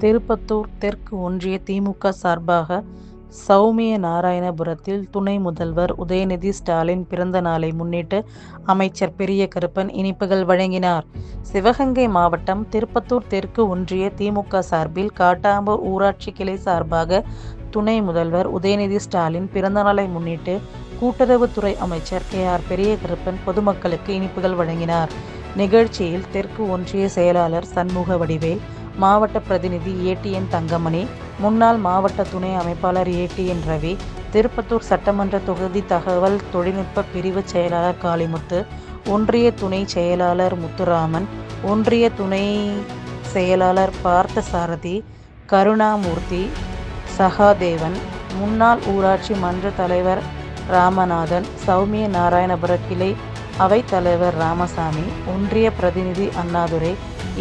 திருப்பத்தூர் தெற்கு ஒன்றிய திமுக சார்பாக சௌமிய நாராயணபுரத்தில் துணை முதல்வர் உதயநிதி ஸ்டாலின் பிறந்த நாளை முன்னிட்டு அமைச்சர் பெரிய கருப்பன் இனிப்புகள் வழங்கினார். சிவகங்கை மாவட்டம் திருப்பத்தூர் தெற்கு ஒன்றிய திமுக சார்பில் காட்டாம்பூர் ஊராட்சி கிளை சார்பாக துணை முதல்வர் உதயநிதி ஸ்டாலின் பிறந்தநாளை முன்னிட்டு கூட்டுறவுத்துறை அமைச்சர் கே.ஆர். பெரிய கருப்பன் பொதுமக்களுக்கு இனிப்புகள் வழங்கினார். நிகழ்ச்சியில் தெற்கு ஒன்றிய செயலாளர் சண்முக வடிவேல், மாவட்ட பிரதிநிதி ஏ.டி.என். தங்கமணி, முன்னாள் மாவட்ட துணை அமைப்பாளர் ஏ.டி.என். ரவி, திருப்பத்தூர் சட்டமன்ற தொகுதி தகவல் தொழில்நுட்ப பிரிவு செயலாளர் காளிமுத்து, ஒன்றிய துணை செயலாளர் முத்துராமன், ஒன்றிய துணை செயலாளர் பார்த்தசாரதி, கருணாமூர்த்தி, சகாதேவன், முன்னாள் ஊராட்சி மன்ற தலைவர் ராமநாதன், சௌமிய நாராயணபுர கிளை அவைத் தலைவர் ராமசாமி, ஒன்றிய பிரதிநிதி அண்ணாதுரை,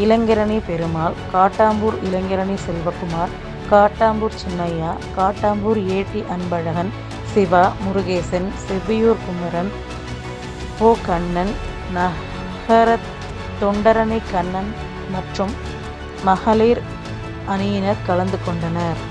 இளங்கிரணி பெருமாள், காட்டாம்பூர் இளங்கிரணி செல்வகுமார், காட்டாம்பூர் சின்னையா, காட்டாம்பூர் ஏ.டி. அன்பழகன், சிவா, முருகேசன், செவ்வியூர் குமரன், ஓ. கண்ணன், நகர தொண்டரணி கண்ணன் மற்றும் மகளிர் அணியினர் கலந்து கொண்டனர்.